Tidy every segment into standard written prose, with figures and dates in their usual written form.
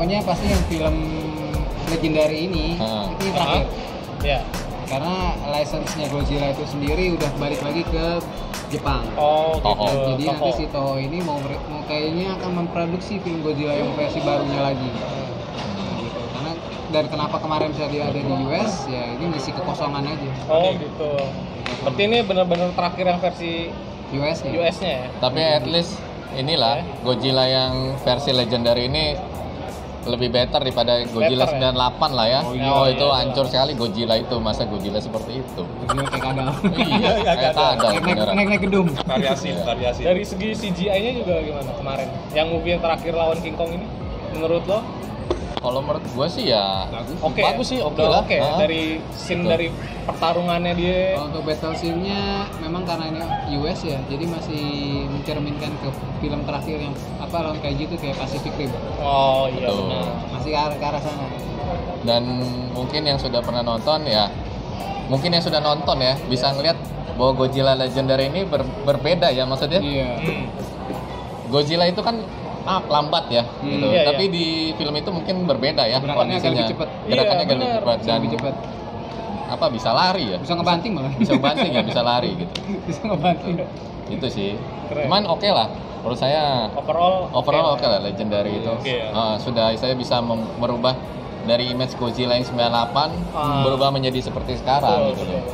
Tohonya pasti yang film Legendary ini itu yang terakhir. Ya. Karena license-nya Godzilla itu sendiri udah balik lagi ke Jepang. Oh, gitu. Jadi nanti si Toho ini mau kayaknya akan memproduksi film Godzilla yang versi barunya lagi. Gitu. Karena dan kenapa kemarin bisa dia ada di US ya ini ngisi kekosongan aja. Oh, gitu. Berarti ini benar-benar terakhir yang versi US-nya. US-nya ya. Tapi at least inilah Godzilla yang versi Legendary ini lebih better daripada Godzilla Better, 98 lah ya. iya, Itu iya. hancur sekali Godzilla itu, masa Godzilla seperti itu. Godzilla kayak kadal. Iya, kayak kadal beneran. Naik gedung. Variasi. Dari segi CGI-nya juga gimana kemarin? Yang movie yang terakhir lawan King Kong ini menurut lo? Kalau menurut gue sih ya Oke. bagus sih, oke Udah lah. oke. Dari scene Betul. dari pertarungannya dia. Kalau untuk battle scene-nya memang karena ini US ya, jadi masih mencerminkan ke film terakhir yang lawan kayak gitu kayak Pacific Rim. Oh iya Betul. benar. Masih ke arah sana. Dan mungkin yang sudah pernah nonton ya, mungkin yang sudah nonton ya bisa ngeliat bahwa Godzilla Legendary ini berbeda ya maksudnya. Iya. Godzilla itu kan lambat ya gitu. Iya, Tapi iya. di film itu mungkin berbeda ya Gerakannya agak kondisinya. lebih cepat. Gerakannya Iya, agak lebih benar. cepat dan Lebih cepat. apa bisa lari ya. Bisa ngebanting malah. Bisa banting ya, bisa lari gitu. Bisa ngebanting. Itu sih. Keren. Cuman oke lah. Menurut saya Overall oke lah Legendary itu. Oke ya. Sudah saya bisa merubah dari image Godzilla yang 98 berubah menjadi seperti sekarang gitu loh.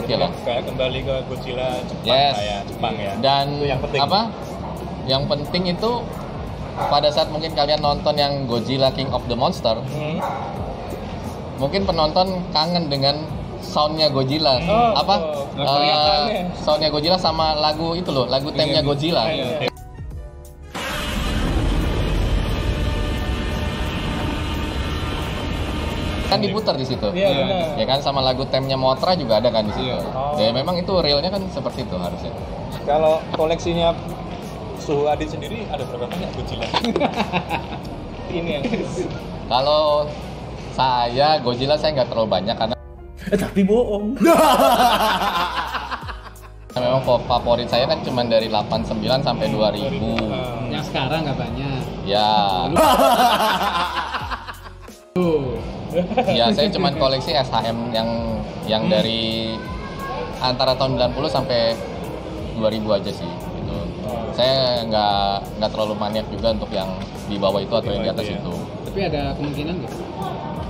Oke lah. Kembali ke Godzilla Jepang Yes. kayak Jepang ya. Dan Itu yang penting. apa? Yang penting itu pada saat mungkin kalian nonton yang Godzilla King of the Monster, mungkin penonton kangen dengan soundnya Godzilla. Apa? kelihatannya. Soundnya Godzilla sama lagu itu loh, lagu theme-nya Godzilla. Iya. Kan diputar di situ. Iya benar. Ya kan sama lagu theme-nya Mothra juga ada kan di situ. Iya. Oh. Ya memang itu realnya kan seperti itu harusnya. Kalau koleksinya Suhu Adit sendiri ada berapa banyak Godzilla? Ini yang Kalau saya Godzilla saya nggak terlalu banyak karena Tapi bohong. memang favorit saya kan cuma dari 89 sampai 2000. Yang sekarang nggak banyak. Ya, Tuh. ya saya cuma koleksi SHM yang dari antara tahun 90 sampai 2000 aja sih. Itu. Saya nggak terlalu maniak juga untuk yang di bawah itu atau yang di atas itu. Tapi ada kemungkinan nggak?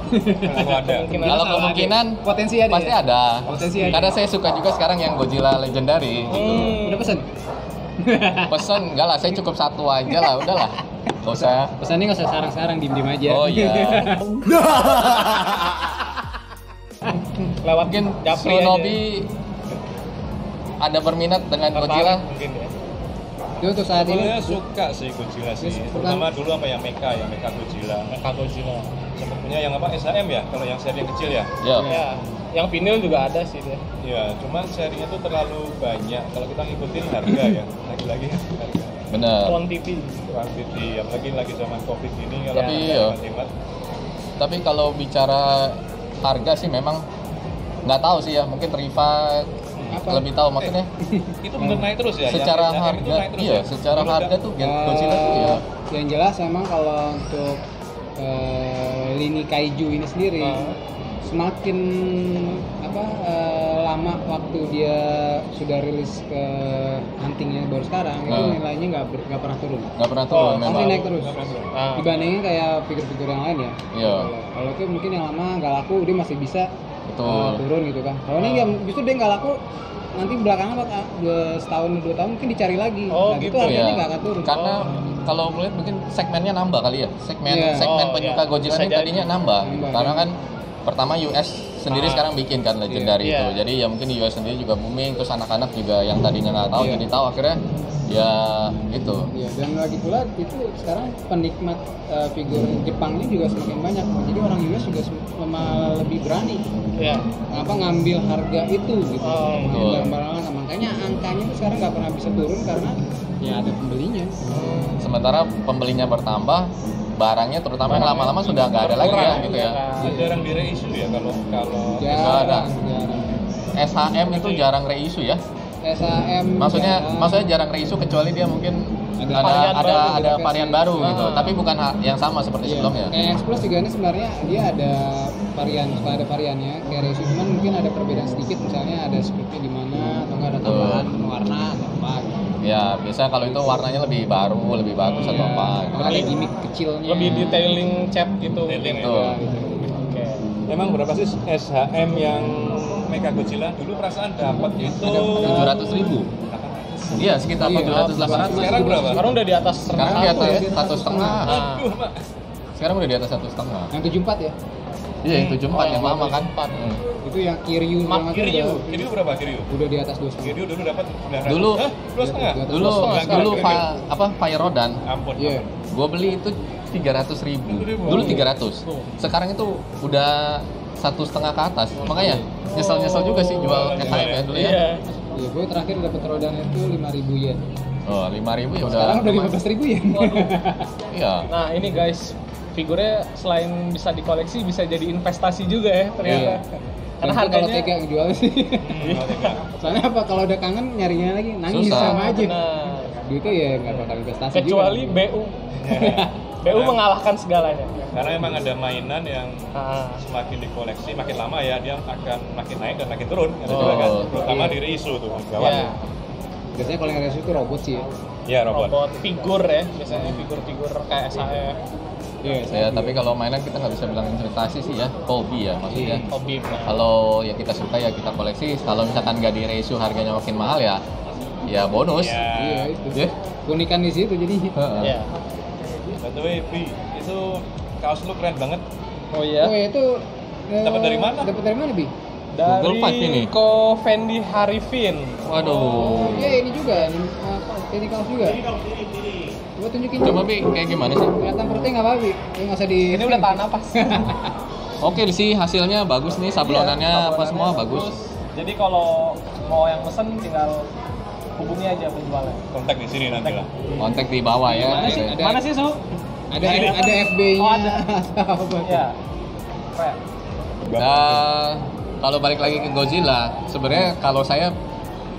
Kalau ada. Kalau kemungkinan potensi ada. pasti ya? ada. Potensi ada. Karena saya suka juga sekarang yang Godzilla Legendary. Gitu. Udah pesen? Pesen enggak lah, saya cukup satu aja lah, udahlah. Gak usah. Pesannya nggak usah sarang-sarang, diem-diem aja. Oh iya. lewat Mungkin Japri Shinobi ada berminat dengan Godzilla. mungkin ya. Itu untuk saat ini. Sebenarnya suka sih Godzilla sih. Yes, Terutama dulu sama yang Mecha Godzilla. Mecha Godzilla. Sempat punya yang apa SHM ya, kalau yang seri yang kecil ya. Ya. Ya, yang vinyl juga ada sih dia. Iya, cuma serinya tuh terlalu banyak. Kalau kita ngikutin harga ya, lagi-lagi harga. Bener. Quantity. Quantity, apalagi lagi zaman Covid ini kalau Tapi harga iya. hemat-hemat. Tapi kalau bicara harga sih memang nggak tahu sih ya, mungkin Riva Apa? lebih tahu maksudnya. Itu bener naik terus ya. Secara yang SHM itu harga, naik terus iya, ya? secara Menurut harga nggak? tuh Godzilla tuh ya. Yang jelas emang kalau untuk lini kaiju ini sendiri semakin lama waktu dia sudah rilis ke huntingnya baru sekarang itu nilainya nggak pernah turun. Nggak pernah turun Pasti memang. naik terus. Dibandingin kayak figur-figur yang lain ya. Iya. Kalau itu mungkin yang lama nggak laku dia masih bisa Betul. turun gitu kan. Kalau ini justru dia nggak laku nanti belakangan setahun 2 tahun mungkin dicari lagi. Oh, Nah, gitu itu harganya Iya. nggak akan turun. Karena kalau melihat mungkin segmennya nambah kali ya. Segmen Iya. segmen Oh, penyuka iya. Godzilla Bisa ini jadi. tadinya nambah. Nambah. Karena kan pertama US sendiri sekarang bikin kan Legendary Iya. itu. Jadi ya mungkin US sendiri juga booming, terus anak-anak juga yang tadinya nggak tahu Iya. jadi tahu akhirnya ya itu. Iya, dan lagi pula itu sekarang penikmat figur Jepang ini juga semakin banyak. Jadi orang US juga lebih berani Ya. ngambil harga itu gitu. Oh, betul. Barang-barangan makanya angkanya itu sekarang nggak pernah bisa turun karena ya ada pembelinya. Sementara pembelinya bertambah, barangnya terutama yang lama-lama sudah nggak ada lagi ya gitu ya. Jarang di reissue ya kalau Jarang. SHM itu jarang reissue ya. SHM Maksudnya jarang reissue kecuali dia mungkin ada varian baru Ah. gitu, tapi bukan yang sama seperti Iya. sebelumnya. Kayak X Plus juga ini sebenarnya dia ada variannya kayak Resu, cuman mungkin ada perbedaan sedikit, misalnya ada scriptnya di mana atau nggak ada tambahan warna atau apa gitu. Ya, biasanya kalau itu warnanya lebih baru, lebih bagus atau apa. Atau ada gimmick kecilnya. Lebih detailing chat gitu mungkin ya. Betul. Oke. Emang berapa sih SHM yang Mecha Godzilla? Dulu perasaan dapat itu 700.000. Iya, sekitar Iya, 700-800. Sekarang berapa? Sekarang udah di atas Sekarang di atas ya, 1,5. Aduh, Mak. Sekarang udah di atas 1,5. Yang 74 ya. Iya, yang 74 yang lama kan. Itu yang Kiryu Mak banget Kiryu, udah, Kiryu berapa Kiryu? udah di atas 2,5. Kiryu dulu dapat 900. Dulu. Hah? 2,5? Dulu Sekarang Fire Rodan, Ampun. Iya. gua beli itu 300.000. Dulu 300. Sekarang itu udah 1,5 ke atas. Makanya nyesel juga sih jual SHM ya dulu ya. Iya. Iya, gue terakhir dapat rodan itu 5.000 yen. Oh, 5.000 ya udah. Sekarang udah 15.000 yen. Iya. Nah ini guys, figurnya selain bisa dikoleksi bisa jadi investasi juga ya ternyata. Iya. Karena Dan itu kalau harganya Tega yang jual sih. Kalau tiga. Soalnya apa, kalau udah kangen nyarinya lagi nangis Susah. sama aja. Nah, Duitnya ya nggak bakal investasi kecuali juga. BU. BU mengalahkan segalanya. Karena emang ada mainan yang Ah. semakin dikoleksi makin lama ya dia akan makin naik dan makin turun. Ada Oh, juga kan, terutama iya. di reissue tuh gawat. Ya, Biasanya kalau yang resu itu robot sih ya. Iya, robot. robot figur ya, biasanya figur-figur kayak SHF, Iya, Ya, tapi kalau mainan kita nggak bisa bilang investasi sih ya, hobi ya maksudnya. hobi. Nah. Kalau ya kita suka ya kita koleksi. Kalau misalkan nggak di reissue harganya makin mahal ya, ya bonus. Iya, itu. Ya. Keunikan di situ jadi. Heeh. Ya. By the way, Vi, itu kaos lu keren banget. Oh iya. Oh ya itu Dapat dari mana? Dapat dari mana, Bi? Dari Google Five ini. Ko Fendi Harifin. Waduh. Iya, ini juga, ini kaos juga. Coba tunjukin. Coba Bi, kayak gimana sih? Kelihatan perutnya nggak apa-apa, Bi? Ya, nggak usah di. Ini udah tahan napas. Oke sih hasilnya bagus nih, sablonannya apa semua bagus. Jadi kalau mau yang pesen tinggal hubungi aja penjualnya. Kontak di sini nanti lah. Kontak di bawah ya. Mana sih? Ada- Mana sih, Su? Ada FB-nya. Oh, ada. Sahabat. Iya. Keren. Nah, kalau balik lagi ke Godzilla, sebenarnya kalau saya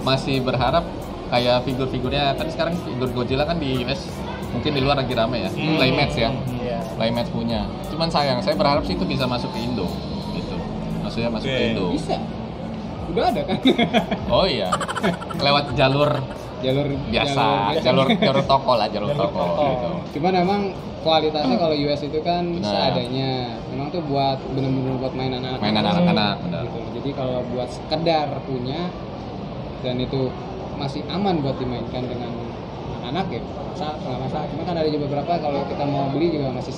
masih berharap kayak figur-figurnya kan sekarang figur Godzilla kan di US mungkin di luar lagi rame ya, Playmates ya, Iya. Playmates punya. Cuman sayang, saya berharap sih itu bisa masuk ke Indo, gitu. Maksudnya masuk ke Oke. Indo. Bisa. Udah ada kan? Oh iya, lewat jalur jalur biasa, jalur toko lah, jalur toko. Gitu. Cuman emang kualitasnya kalau US itu kan Benar. seadanya. Memang tuh buat bener-bener buat mainan anak. Mainan anak-anak, benar. Gitu. Jadi kalau buat sekedar punya dan itu masih aman buat dimainkan dengan anak-anak ya, nggak masalah. Cuma kan ada juga beberapa kalau kita mau beli juga masih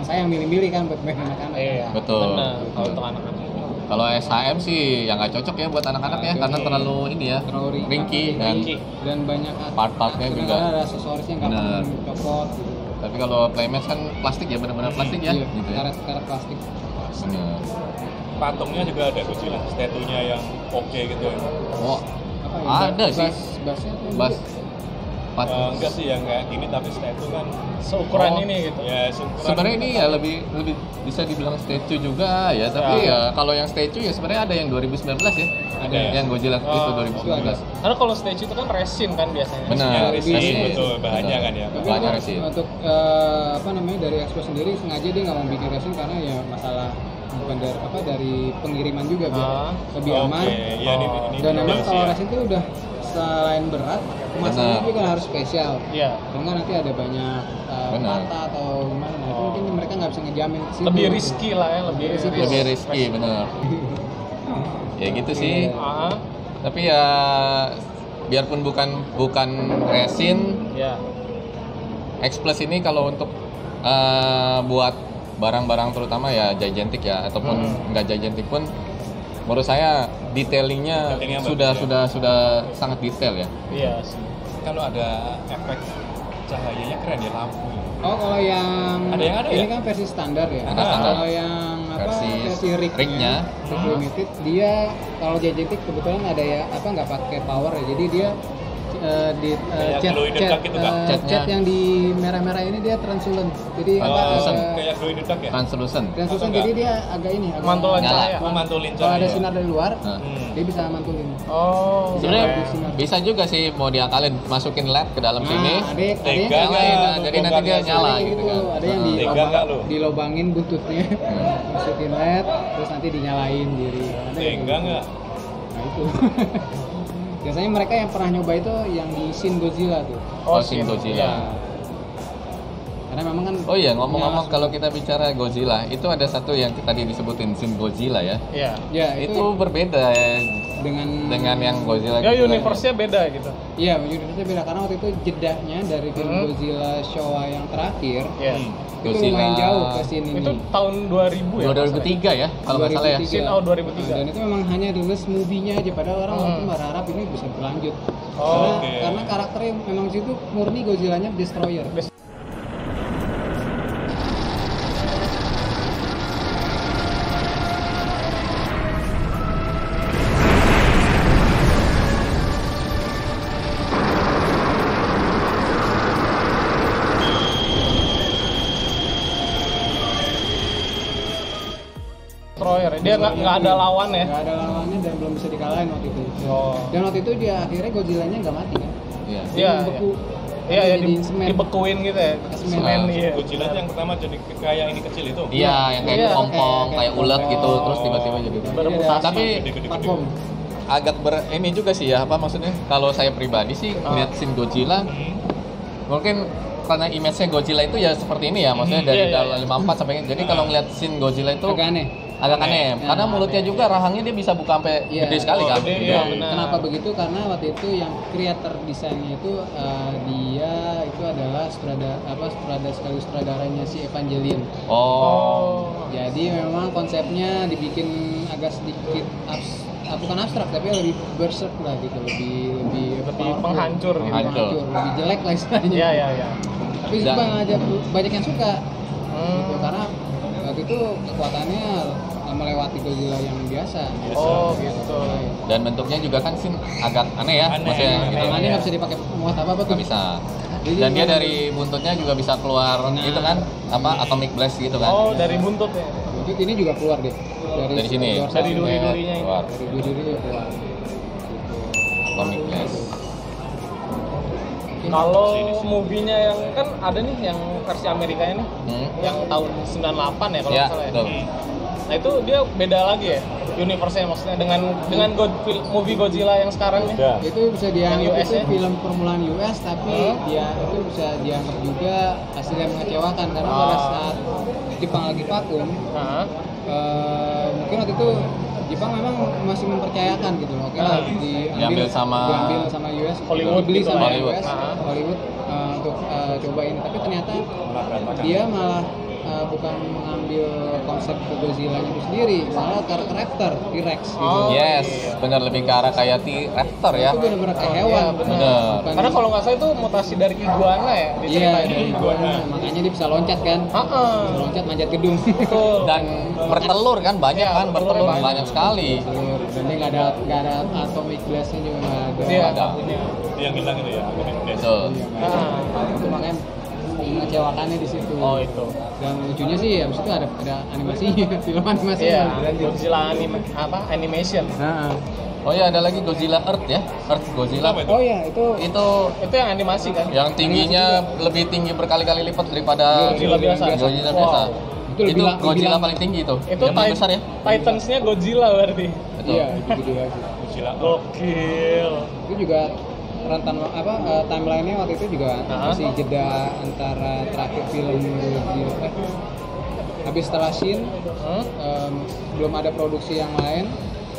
sayang milih-milih kan buat main anak-anak. Iya. Betul. Benar. Kalau Betul. untuk anak-anak. Kalau SHM sih ya nggak cocok ya buat anak-anak ya, karena terlalu ini ya, Terlalu ringkih dan ringkih. Dan banyak Part-partnya juga. kadang-kadang ada aksesorisnya nggak Benar. copot gitu. tapi kalau Playmates kan plastik ya, benar-benar plastik ya, Iya, gitu ya. karet plastik. Bener. Patungnya juga ada Godzilla, statunya yang oke gitu. Oh, Apa ya? ada sih. Bassnya tuh Bas. Patung. Enggak sih yang kayak gini tapi statu kan Seukuran Oh. ini gitu. ya seukuran. Sebenarnya ini ya lebih bisa dibilang statue juga ya, tapi ya kalau yang statue ya sebenarnya ada yang 2019 ya. Ada ya? Yang Godzilla itu Oh, 2019. Karena kalau statue itu kan resin kan biasanya. Benar. Ya, resin, Resin. betul bahannya Benar. kan ya. Tapi Banyak untuk, resin. untuk apa namanya dari Expo sendiri sengaja dia nggak mau bikin resin karena ya masalah bukan dari pengiriman juga biar Ah, lebih Oke, aman. iya ini Dan memang DLC kalau ya. resin itu udah selain berat, kemasannya Benar. juga harus spesial. Iya. Karena nanti ada banyak Benar. patah atau gimana. Nah, itu mungkin mereka nggak bisa ngejamin ke situ. Lebih risky lah ya, lebih Risiko. Lebih risky, bener. Ya gitu sih. Iya. Ah, Tapi ya biarpun bukan resin, ya. X Plus ini kalau untuk buat barang-barang terutama ya gigantic ya, ataupun nggak gigantic pun menurut saya detailingnya Detailingnya sudah bagus ya. sudah sangat detail ya. Iya sih. Kalau ada efek cahayanya keren ya lampu. Oh, kalau yang Ada yang ada ini ya? kan versi standar ya. Ada standar. Kalau yang Versi rig-nya, rig-nya. rig limited, dia kalau gigantic kebetulan ada ya nggak pakai power ya. Jadi dia Kayak cat glow in the dark gitu, Kak? cat yang di merah-merah ini dia translucent. Jadi Kayak glow in the dark ya? Translucent. translucent, Atau jadi dia agak ini agak Mantulan nyala. cahaya. Memantulin kalau ada cahaya. sinar dari luar Nah. dia bisa mantulin. Oh. Sebenarnya oke. bisa juga sih mau diakalin, masukin LED ke dalam sini. Ada yang Tega kayak nggak ya? Nah, jadi nanti dia Bongkarnya nyala ada gitu kan. ada yang Tega nggak lu? dilobangin buntutnya, masukin LED, terus nanti dinyalain diri. Ada yang Tega nggak? Nah itu. Biasanya mereka yang pernah nyoba itu yang di Shin Godzilla tuh. Oh, Shin Godzilla. Ya. Karena memang kan. Oh iya, ngomong-ngomong nyala kalau kita bicara Godzilla, itu ada satu yang tadi disebutin Shin Godzilla ya. Iya. Ya Itu berbeda dengan yang Godzilla. Ya Godzilla. universe-nya beda gitu. Iya, universe-nya beda karena waktu itu jedahnya dari film Godzilla Showa yang terakhir Iya. itu lumayan jauh ke sini. Itu tahun 2000 ya? 2003 ya, kalau nggak salah ya. 2003. Shin Out 2003. Dan itu memang hanya rilis movie-nya aja, padahal orang waktu itu berharap ini bisa berlanjut. Oh, Karena karakternya memang di situ murni Godzilla-nya Destroyer. Destroyer. Dia nggak ada lawan ya? Nggak ada lawannya dan belum bisa dikalahin waktu itu. Oh. Dan waktu itu dia akhirnya Godzilla-nya nggak mati kan? Iya. Dia Iya, membeku. Iya, ya Jadi semen. dibekuin gitu ya. Semen. Semen, iya. Godzilla itu yang pertama jadi kayak ini kecil itu. Iya, yang kayak Iya. kepompong, kayak ulet gitu, Oh. terus tiba-tiba jadi. Bermutasi. Tapi Gede-gede. Platform. agak ini juga sih ya, apa maksudnya? Kalau saya pribadi sih lihat Shin Godzilla, mungkin karena image-nya Godzilla itu ya seperti ini ya, maksudnya dari Iya, iya, dalam 54 sampai jadi kalau ngeliat Shin Godzilla itu Agak aneh. agak aneh, Ya, karena mulutnya juga rahangnya dia bisa buka sampai Iya. gede sekali kan. gede, Gede. iya, benar. Kenapa begitu? Karena waktu itu yang creator desainnya itu dia itu adalah sekaligus sutradaranya si Evangelion. Oh. Jadi memang konsepnya dibikin agak sedikit bukan abstrak tapi lebih berserk lah gitu, lebih powerful. penghancur gitu. Penghancur. lebih jelek lah istilahnya. Iya, iya, iya. Tapi Dan- banyak yang suka gitu, Hmm. karena waktu itu kekuatannya melewati Godzilla yang biasa. Oh, gitu. Dan bentuknya juga kan Shin agak aneh ya, Aneh, maksudnya aneh. gitu. Tangannya nggak bisa dipakai muat apa tuh? Nggak bisa. Jadi Dan dia memang- dari buntutnya juga bisa keluar Nah. gitu kan, apa atomic blast gitu kan. Oh, dari buntut ya. Buntut ini juga keluar deh Dari sini. dorsal. Dari duri-durinya ini. Keluar. Dari duri-duri keluar. Atomic blast. Kalau movie-nya yang kan ada nih yang versi Amerikanya nih, yang tahun 98 ya kalau Ya, nggak salah ya. betul. Nah itu dia beda lagi ya universe-nya maksudnya dengan movie Godzilla yang sekarang nih. Udah. Itu bisa dianggap Yang US itu ya? film permulaan US, tapi dia itu bisa dianggap juga hasil yang mengecewakan karena pada saat Jepang lagi vakum, Nah, mungkin waktu itu Jepang memang masih mempercayakan gitu loh. Oke lah, Diambil sama US, Hollywood dibeli gitu sama lah. Hollywood. US, Ah. Hollywood untuk coba ini. Tapi ternyata dia malah bukan mengambil konsep Godzilla itu sendiri, malah karakter Raptor, T-Rex gitu. Oh. Yes, benar lebih ke arah kayak T-Raptor ya. Itu benar-benar kayak hewan. iya, benar. Benar. Bukan- karena kalau nggak salah itu mutasi dari iguana ya iya, diceritain. dari iguana. Makanya dia bisa loncat kan. Bisa loncat manjat gedung. Betul. Dan bertelur kan banyak Iya, kan, bertelur bertelur banyak sekali. Dan dia nggak ada atomic blast-nya juga nggak ada. Iya, ada. punya. Itu yang hilang itu ya. Betul. Iya, nggak ada. Itu makanya mengecewakannya di situ. Oh itu. Dan lucunya sih habis itu ada animasinya, film animasi. Iya, Godzilla animation. Nah, Oh ya, ada lagi Godzilla Earth ya, Earth Godzilla. Apa itu? oh ya itu Itu yang animasi kan? Yang tingginya lebih tinggi berkali-kali lipat daripada Godzilla biasa. Godzilla Wow. biasa. Itu Itu lebih Godzilla dibilang- paling tinggi itu. Itu yang paling besar ya. Titans-nya Godzilla berarti. Betul. iya itu gede lagi. Godzilla. Gokil. Itu juga rentan timeline-nya waktu itu juga Hah? masih jeda antara terakhir film habis setelah Shin belum ada produksi yang lain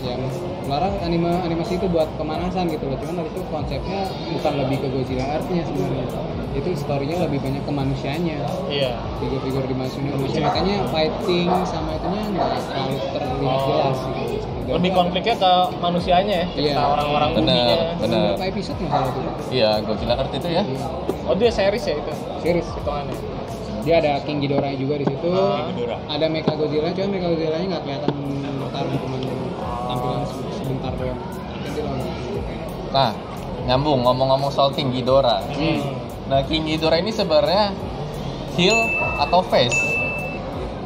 yang melarang animasi itu buat pemanasan gitu loh. Cuman waktu itu konsepnya bukan lebih ke Godzilla Earth-nya sebenarnya, itu story-nya lebih banyak ke manusianya, Iya. figur-figur di manusia, makanya fighting sama itunya nggak terlalu terlihat jelas gitu. Lebih konfliknya ke manusianya ya, cerita Iya. orang-orang Benar, buminya. benar. Berapa episode nggak salah tuh? Iya, Godzilla Earth itu ya. Oh dia series ya itu, Series. hitungannya. Dia ada King Ghidorah juga di situ. Ghidorah. Ada Mecha Godzilla, cuma Mecha Godzilla-nya nggak kelihatan bertarung, cuma tampilan sebentar doang. Nanti lawan. Nah, nyambung ngomong-ngomong soal King Ghidorah. Nah, King Ghidorah ini sebenarnya heel atau face?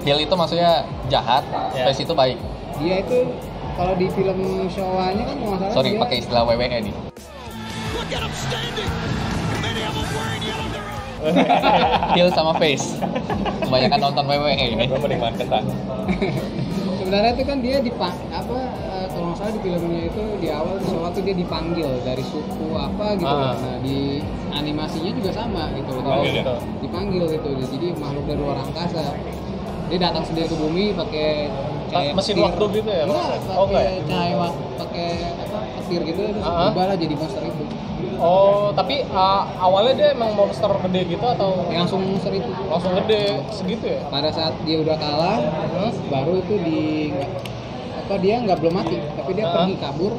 Heel itu maksudnya jahat, face itu baik. Dia itu kalau di film Showa-nya kan kalau nggak salah Sorry, dia pakai istilah WWE nih. Heel sama face. Kebanyakan nonton WWE ini. Gue menikmati kan. sebenarnya itu kan dia kalau nggak salah di filmnya itu di awal di Showa tuh dia dipanggil dari suku apa gitu. Nah di animasinya juga sama gitu. Dipanggil gitu. Jadi makhluk dari luar angkasa. Dia datang sendiri ke bumi pakai mesin waktu gitu ya? Pakai cahaya pakai petir gitu terus berubah lah jadi monster itu. Oh, tapi awalnya dia emang monster gede gitu atau Langsung monster itu. langsung gede segitu ya? Pada saat dia udah kalah, baru itu dia belum mati, tapi dia pergi kabur,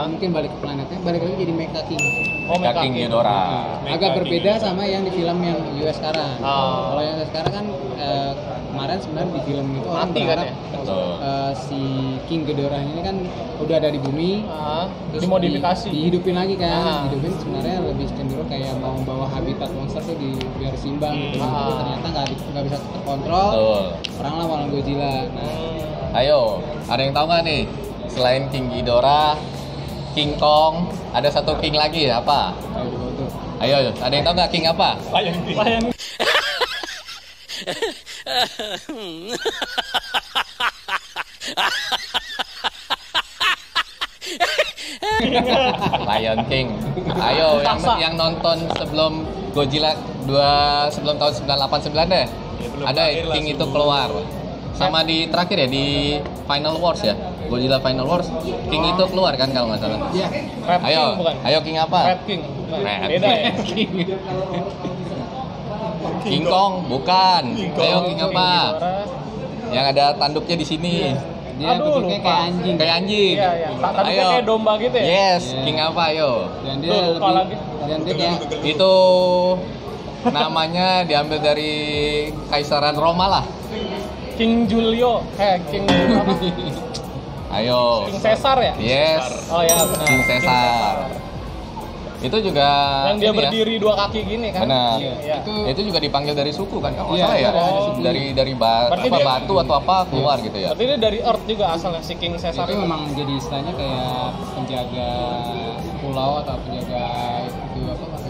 mungkin balik ke planetnya, balik lagi jadi Mecha King. Oh, Mecha King Ghidorah. Agak berbeda sama yang di film yang US sekarang. Kalau yang sekarang kan kemarin sebenarnya di film itu orang Mati kan berharap Betul. si King Ghidorah ini kan udah ada di bumi, terus dimodifikasi. dihidupin lagi kan, dihidupin sebenarnya lebih cenderung kayak mau bawa habitat monster tuh biar seimbang gitu. Tapi ternyata nggak bisa terkontrol. Betul. Orang lawan Godzilla. Nah, Ayo, ada yang tahu nggak nih? Selain King Ghidorah, King Kong, ada satu King lagi apa? Ayo, ada yang tahu nggak King apa? Lion Lion King. Ayo, yang nonton sebelum Godzilla sebelum tahun 989 deh. Ada King itu keluar. Sama di terakhir ya di Final Wars ya. Godzilla Final Wars, King itu keluar kan kalau nggak salah. Iya. Red Ayo, King bukan? ayo King apa? Red King. Bukan. Red Beda ya? King Kong, bukan. Ayo King apa? Ghidorah. Yang ada tanduknya di sini. Dia Aduh, bentuknya lupa. kayak anjing. Kayak anjing. Iya, iya. Tadi Ayo. kayak domba gitu ya? Yes, Iya. King apa ayo? Dan dia Tuh, lupa lebih, lagi. dan dia kayak Itu namanya diambil dari Kaisaran Roma lah. King Julio. King apa? Ayo. King Caesar ya? Yes. Oh ya, benar. King Caesar. Itu juga Yang dia ini ya, berdiri dua kaki gini kan? Benar. Iya. Itu juga dipanggil dari suku kan? Kalau nggak Iya, salah ya. ada suku. Dari Berarti dia- batu atau apa keluar gitu ya. Berarti dia dari Earth juga asalnya si King Caesar itu itu. memang jadi istilahnya kayak penjaga pulau atau penjaga itu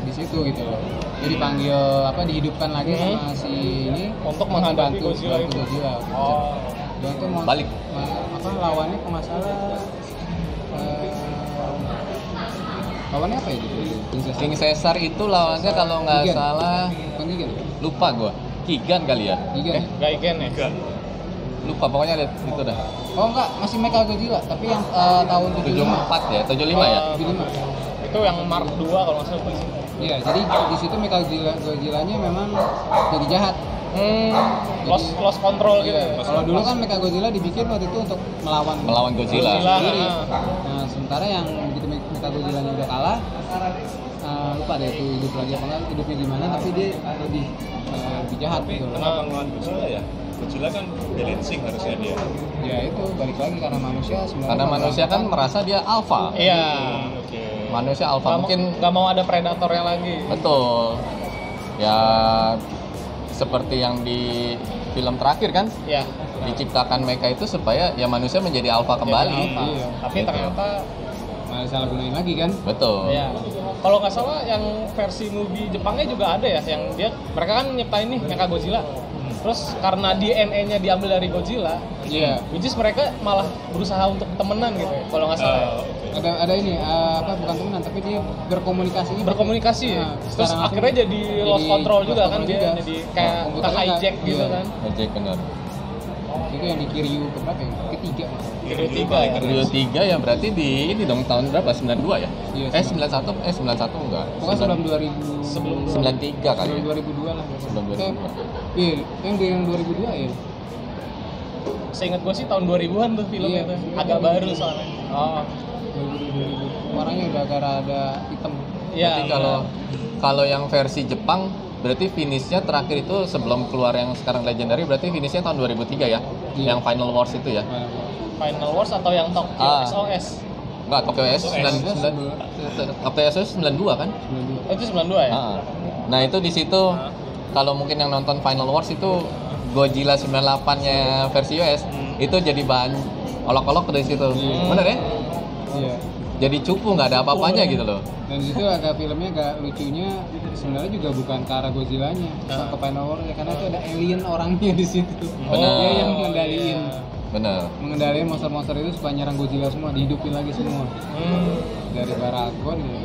di situ gitu loh. Jadi dipanggil dihidupkan lagi sama si ini Untuk menghadapi bantu Godzilla itu. Godzilla. Oh. Dan itu Balik. Lawannya kalau nggak salah lawannya apa ya gitu? King Caesar itu lawannya kalau nggak Gigan. salah Bukan Gigan. lupa gua. Kigan kali ya. Gigan. Gaiken ya? Lupa pokoknya ada itu dah. Oh enggak, masih Mecha Godzilla, tapi yang tahun 75. 74 ya, 75 ya. 75. Itu yang Mark 2 kalau nggak salah. Iya, jadi di situ Mecha Godzilla-nya memang jadi jahat. Lost control gitu ya? Kalau dulu kan Mecha Godzilla dibikin waktu itu untuk melawan Godzilla. sendiri. Nah. Nah, sementara yang begitu Mecha Godzilla-nya udah kalah, lupa deh itu hidup lagi apa enggak, hidupnya gimana, tapi dia lebih jahat Tapi gitu. kenapa ngelawan Godzilla ya? Godzilla kan balancing harusnya dia. Ya itu balik lagi karena manusia sebenarnya. Karena manusia kan merasa dia alpha. Iya. Oke. Manusia alpha mungkin nggak mau ada predatornya lagi. betul. Ya seperti yang di film terakhir kan, Iya. diciptakan mecha itu supaya ya manusia menjadi alpha kembali. Jadi alpha. Iya. Tapi Gitu. ternyata malah salah gunain lagi kan. Betul. ya. Kalau nggak salah yang versi movie Jepangnya juga ada ya, yang mereka kan nyiptain nih Mecha Godzilla. Terus karena DNA-nya diambil dari Godzilla, Iya. which is mereka malah berusaha untuk temenan gitu ya, kalau nggak salah. Ada ini bukan temenan tapi dia berkomunikasi. Berkomunikasi ya. Nah, Terus secara langsung akhirnya jadi lost control juga lost kan control dia, juga. jadi kayak Komputernya hijack nggak- gitu iya. kan. Ojek benar. Itu yang di Kiryu keberapa ya? Ketiga. Tiga ya. Rio 3 ya berarti di ini dong tahun berapa? 92 ya? Iya, 91 enggak. Pokoknya sebelum 2000 Sebelum 93 kali. sebelum Ya. 2002 lah. Sebelum 2002. Iya, yang 2002 ya. Seingat gue sih tahun 2000-an tuh film Iya. itu. Agak baru soalnya. Oh. 2000. Warnanya udah agak ada hitam. Iya. Berarti kalau yang versi Jepang berarti finishnya terakhir itu sebelum keluar yang sekarang legendary berarti finishnya tahun 2003 ya. Iya. Yang Final Wars itu ya. Final Wars atau yang Tokyo Ah. SOS? Enggak, Tokyo S 92 kan? Oh, itu 92 ya? Ah. Nah, itu di situ kalau mungkin yang nonton Final Wars itu Godzilla 98-nya versi US itu jadi bahan olok-olok dari situ. Bener ya? Iya. Jadi cupu, nggak ada apa-apanya gitu loh. Dan di situ agak filmnya agak lucunya sebenarnya juga bukan ke arah Godzilla-nya, ke Final War ya, karena itu ada alien orangnya di situ. Benar. Dia yang mengendaliin. Bener. Mengendalikan monster-monster itu supaya nyerang Godzilla semua, dihidupin lagi semua. Dari Baragon ya,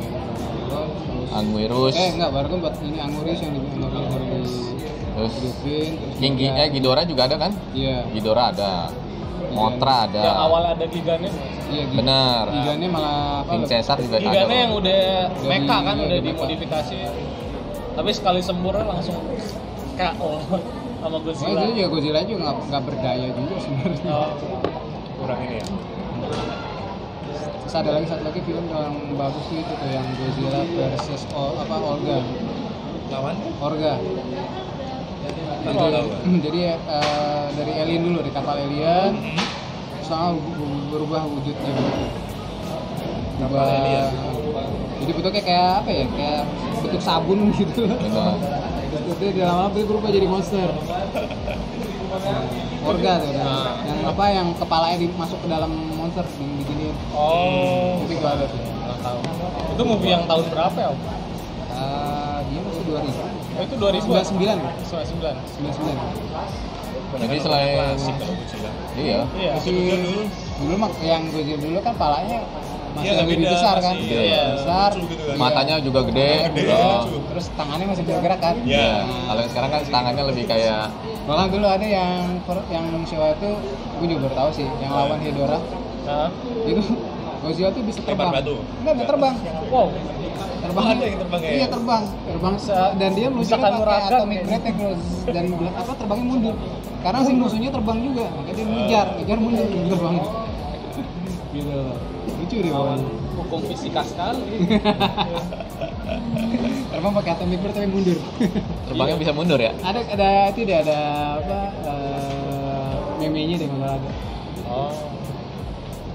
terus Anguirus, enggak, Baragon buat ini Anguirus yang terus dihidupin, terus King Ghidorah juga ada kan? iya. Ghidorah ada, Mothra ada. Yang awal ada Giganya. Iya, Benar. Giganya malah King Caesar juga ada. Giganya yang udah Dari- mecha kan, iya, udah mecha. dimodifikasi. Tapi sekali sempurna langsung KO sama Nah, Godzilla. itu juga Godzilla juga nggak berdaya juga sebenarnya. Oh. Kurang ini ya. Terus ada lagi satu lagi film yang bagus tuh itu tuh yang Godzilla versus Olga. Lawan? Orga. Jadi dari alien dulu, dari kapal alien, soal berubah wujudnya gitu. Kapal alien? Jadi bentuknya kayak apa ya? Kayak bentuk sabun gitu. Benar. Terus itu di lama-lama dia berubah jadi monster. Orga tuh, yang apa yang kepalanya masuk ke dalam monster yang begini. Oh. Itu gua ada tuh. Nggak tahu. Itu movie yang tahun berapa ya? Om? Dia masih 2000. Oh, itu 2000. 99. 99. 99. Jadi selain Klasik kalau Godzilla. iya, Iya. Dulu mah yang Godzilla dulu kan palanya masih Iya, lebih beda, besar kan, masih, iya. besar, lucu gitu kan. matanya juga gede. Gede, Oh. lucu. terus tangannya masih bergerak kan. Iya. Kalau yang sekarang kan tangannya lebih kayak Bahkan dulu ada yang Showa itu, gue juga baru tahu sih, yang lawan Hedorah Nah. itu Godzilla tuh bisa Lempar terbang. batu. Enggak, bisa terbang. Wow. Terbang. Oh, ada yang terbang ya? Iya, terbang. Dan dia Bisa meluncurnya pakai kanuragan atomic ya? breath dan terbangnya mundur. Karena si musuhnya terbang juga, makanya dia ngejar mundur terbang. Gitu. Lucu deh pokoknya. Hukum fisika sekali. Terbang pakai atomic breath tapi mundur. terbangnya bisa mundur ya. ada itu deh, ada apa meme-nya deh kalau ada. Oh.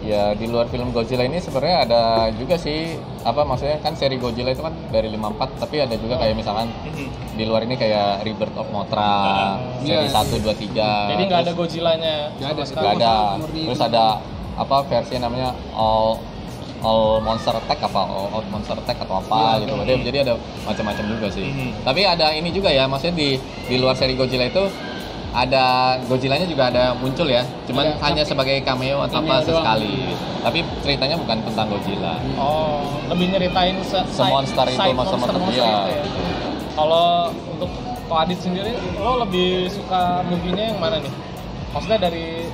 Ya di luar film Godzilla ini sebenarnya ada juga sih, apa maksudnya kan seri Godzilla itu kan dari 54, tapi ada juga kayak misalkan di luar ini kayak Rebirth of Mothra, seri Iya. 1, 2, 3. Jadi nggak ada Godzilla-nya. Nggak ada. sama sekali. Nggak ada. Murni Terus itu. ada apa versi namanya All Monster Attack apa All Monster Attack atau apa gitu. Jadi ada macam-macam juga sih. Tapi ada ini juga ya, maksudnya di luar seri Godzilla itu ada Godzilla-nya juga ada muncul ya. Cuman Ada, hanya tapi sebagai cameo atau cameo apa doang. sesekali. Tapi ceritanya bukan tentang Godzilla. Oh, lebih nyeritain Semonster itu, side monster-monster, monster iya. itu ya. Kalau untuk Ko Adit sendiri, lo lebih suka movie-nya yang mana nih? Maksudnya dari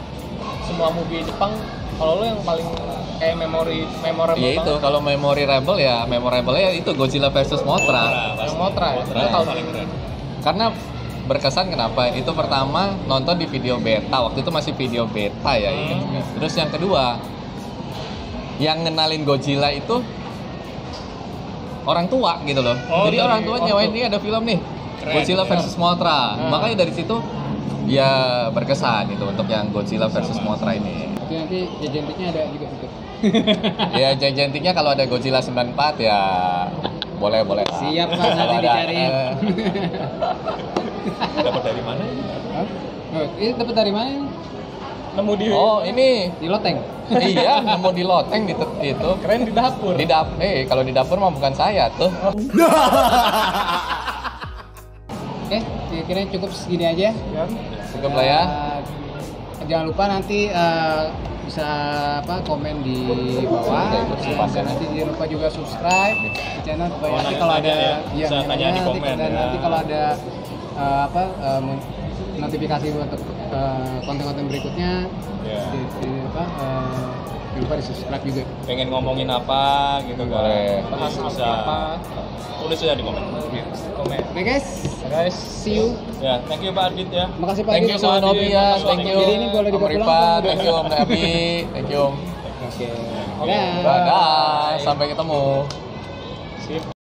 semua movie Jepang, kalau lo yang paling kayak memorable Ya itu, kalau memorable ya, memorable-nya itu Godzilla versus Mothra. yang Mothra ya. Itu Mothra. tahun Paling keren. Karena berkesan kenapa? Itu pertama nonton di video beta, waktu itu masih video beta ya. Ingat. Terus yang kedua, yang ngenalin Godzilla itu orang tua gitu loh. Oh, Jadi dari orang tua nyawain waktu. ini ada film nih, Keren. Godzilla versus Mothra. Hmm. Makanya dari situ ya berkesan itu untuk yang Godzilla versus Mothra ini. Itu nanti jajantiknya ada juga gitu. Ya gigantiknya kalau ada Godzilla 94 ya boleh lah. Siap Pak, Kalau nanti ada, dicariin. Dapat dari mana? Hah? Oh, ini dapat dari mana ini? nemu di Oh ini Di loteng. iya nemu di loteng itu keren di dapur. di kalau di dapur mah bukan saya tuh. Oke, kira-kira cukup segini aja. Cukup lah ya. Jangan lupa nanti bisa komen di bawah, dan nanti jangan lupa juga subscribe di channel supaya nanti kalau ada bisa tanya di komen dan ya. nanti kalau ada notifikasi untuk konten-konten berikutnya Ya. jangan lupa di subscribe juga. Pengen ngomongin apa gitu kan? Boleh. Bahas Bisa apa? tulis aja di komen. Komen. Oke guys, Guys, see you. Ya, thank you Pak Adit ya. Makasih Pak Thank Adit. you so Nobi ya, Makasih. thank you. Jadi ini boleh Om dibawa Rifa, pulang atau thank you Om Nabi, thank you Om. Oke. Oke. Dah. Dadah, sampai ketemu. sip.